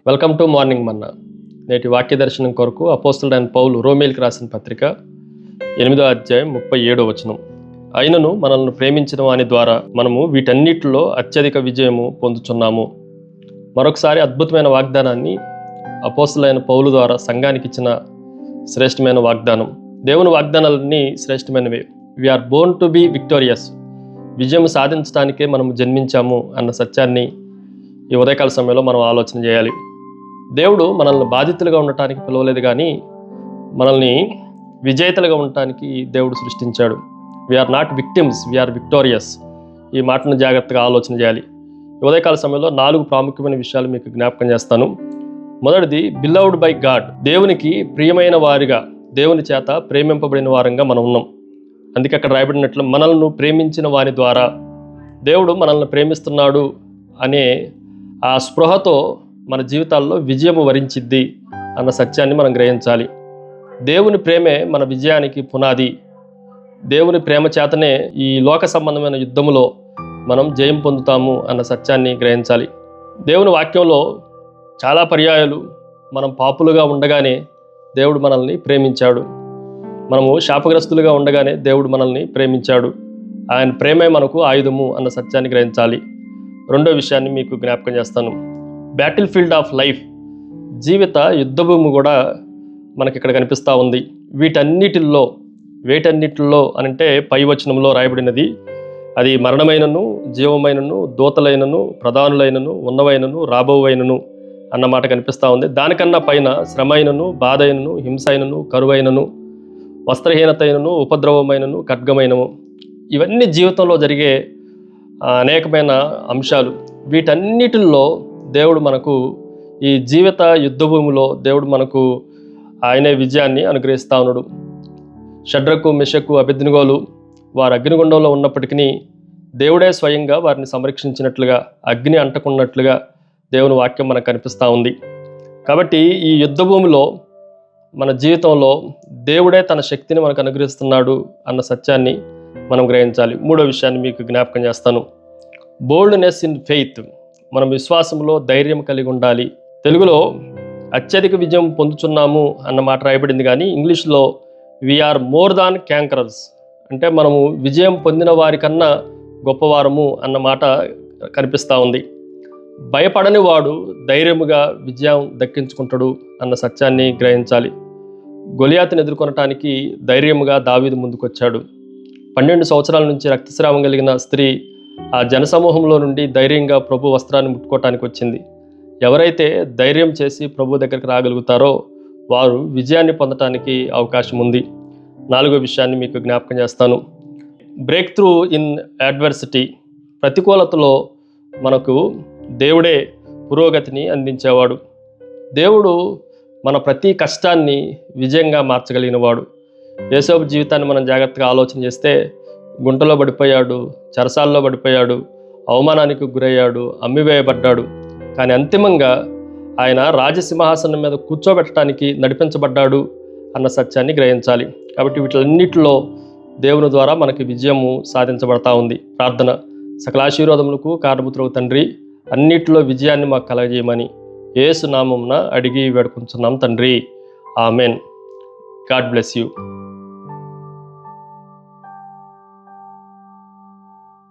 Welcome to morning మన్నా. నేటి వాక్య దర్శనం కొరకు అపోస్తలుడైన పౌలు రోమీయులకు రాసిన పత్రిక 8వ అధ్యాయం 37వ వచనం. అయినను మనల్ని ప్రేమించిన వాని ద్వారా మనము వీటన్నిటిలో అత్యధిక విజయము పొందుచున్నాము. మరొకసారి అద్భుతమైన వాగ్దానాన్ని అపోస్తలుడైన పౌలు ద్వారా సంఘానికి ఇచ్చిన శ్రేష్టమైన వాగ్దానం. దేవుని వాగ్దానాలన్నీ శ్రేష్టమైనవే. We're born to be victorious. విజయం సాధించడానికే మనం జన్మించాము అన్న సత్యాన్ని ఈ ఉదయకాల సమయంలో మనం ఆలోచన చేయాలి. దేవుడు మనల్ని బాధితులుగా ఉండటానికి పిలవలేదు, కానీ మనల్ని విజేతలుగా ఉండటానికి దేవుడు సృష్టించాడు. We are not victims, we are victorious. ఈ మాటను జాగ్రత్తగా ఆలోచన చేయాలి. ఉదయకాల సమయంలో 4 ప్రాముఖ్యమైన విషయాలు మీకు జ్ఞాపకం చేస్తాను. మొదటిది, బిలవ్డ్ బై గాడ్. దేవునికి ప్రియమైన వారిగా, దేవుని చేత ప్రేమింపబడిన వారంగా మనం ఉన్నాం. అందుకే అక్కడ రాయబడినట్లు మనల్ని ప్రేమించిన వారి ద్వారా దేవుడు మనల్ని ప్రేమిస్తున్నాడు అనే ఆ స్పృహతో మన జీవితాల్లో విజయము వరించిద్ది అన్న సత్యాన్ని మనం గ్రహించాలి. దేవుని ప్రేమే మన విజయానికి పునాది. దేవుని ప్రేమ చేతనే ఈ లోక సంబంధమైన యుద్ధములో మనం జయం పొందుతాము అన్న సత్యాన్ని గ్రహించాలి. దేవుని వాక్యంలో చాలా పర్యాయాలు మనం పాపులుగా ఉండగానే దేవుడు మనల్ని ప్రేమించాడు. మనము శాపగ్రస్తులుగా ఉండగానే దేవుడు మనల్ని ప్రేమించాడు. ఆయన ప్రేమే మనకు ఆయుధము అన్న సత్యాన్ని గ్రహించాలి. రెండో విషయాన్ని మీకు జ్ఞాపకం చేస్తాను. బ్యాటిల్ ఫీల్డ్ ఆఫ్ లైఫ్, జీవిత యుద్ధభూమి కూడా మనకి ఇక్కడ కనిపిస్తూ ఉంది. వేటన్నిటిల్లో అనంటే పై వచనంలో రాయబడినది, అది మరణమైనను, జీవమైనను, దూతలైనను, ప్రధానులైనను, ఉన్నవైనను, రాబోవైనను అన్నమాట కనిపిస్తూ ఉంది. దానికన్నా పైన శ్రమైనను, బాధైనను, హింసైనను, కరువైనను, వస్త్రహీనతైనను, ఉపద్రవమైనను, ఖడ్గమైనను, ఇవన్నీ జీవితంలో జరిగే అనేకమైన అంశాలు. వీటన్నిటిల్లో దేవుడు మనకు, ఈ జీవిత యుద్ధభూమిలో దేవుడు మనకు ఆయనే విజయాన్ని అనుగ్రహిస్తూ ఉన్నాడు. షడ్రకు, మెషకు, అబేద్నెగోలు వారు అగ్నిగుండంలో ఉన్నప్పటికీ దేవుడే స్వయంగా వారిని సంరక్షించినట్లుగా, అగ్ని అంటకున్నట్లుగా దేవుని వాక్యం మనకు కనిపిస్తూ ఉంది. కాబట్టి ఈ యుద్ధభూమిలో మన జీవితంలో దేవుడే తన శక్తిని మనకు అనుగ్రహిస్తున్నాడు అన్న సత్యాన్ని మనం గ్రహించాలి. మూడో విషయాన్ని మీకు జ్ఞాపకం చేస్తాను. Boldness in faith. మనం విశ్వాసంలో ధైర్యం కలిగి ఉండాలి. తెలుగులో అత్యధిక విజయం పొందుతున్నాము అన్న మాట రాయబడింది, కానీ ఇంగ్లీష్లో వీఆర్ మోర్ దాన్ క్యాంకరర్స్, అంటే మనము విజయం పొందిన వారికన్నా గొప్పవారము అన్న మాట కనిపిస్తూ ఉంది. భయపడని వాడు ధైర్యముగా విజయం దక్కించుకుంటాడు అన్న సత్యాన్ని గ్రహించాలి. గొలియాతుని ఎదుర్కొనటానికి ధైర్యముగా దావీదు ముందుకొచ్చాడు. 12 సంవత్సరాల నుంచి రక్తస్రావం కలిగిన స్త్రీ ఆ జనసమూహంలో నుండి ధైర్యంగా ప్రభు వస్త్రాన్ని ముట్టుకోవటానికి వచ్చింది. ఎవరైతే ధైర్యం చేసి ప్రభు దగ్గరికి రాగలుగుతారో వారు విజయాన్ని పొందటానికి అవకాశం ఉంది. 4వ విషయాన్ని మీకు జ్ఞాపకం చేస్తాను. Breakthrough in adversity. ప్రతికూలతలో మనకు దేవుడే పురోగతిని అందించేవాడు. దేవుడు మన ప్రతి కష్టాన్ని విజయంగా మార్చగలిగినవాడు. యేసోబు జీవితాన్ని మనం జాగ్రత్తగా ఆలోచన చేస్తే గుంటలో పడిపోయాడు, చెరసాల్లో పడిపోయాడు, అవమానానికి గురయ్యాడు, అమ్మివేయబడ్డాడు. కానీ అంతిమంగా ఆయన రాజసింహాసనం మీద కూర్చోబెట్టడానికి నడిపించబడ్డాడు అన్న సత్యాన్ని గ్రహించాలి. కాబట్టి వీటన్నిటిలో దేవుని ద్వారా మనకి విజయము సాధించబడతా ఉంది. ప్రార్థన. సకలాశీర్వాదములకు కారణభూతుడగు తండ్రి, అన్నిటిలో విజయాన్ని మాకు కలగజేయమని యేసు నామమున అడిగి వేడుకుంటున్నాం తండ్రి. ఆమెన్. God bless you.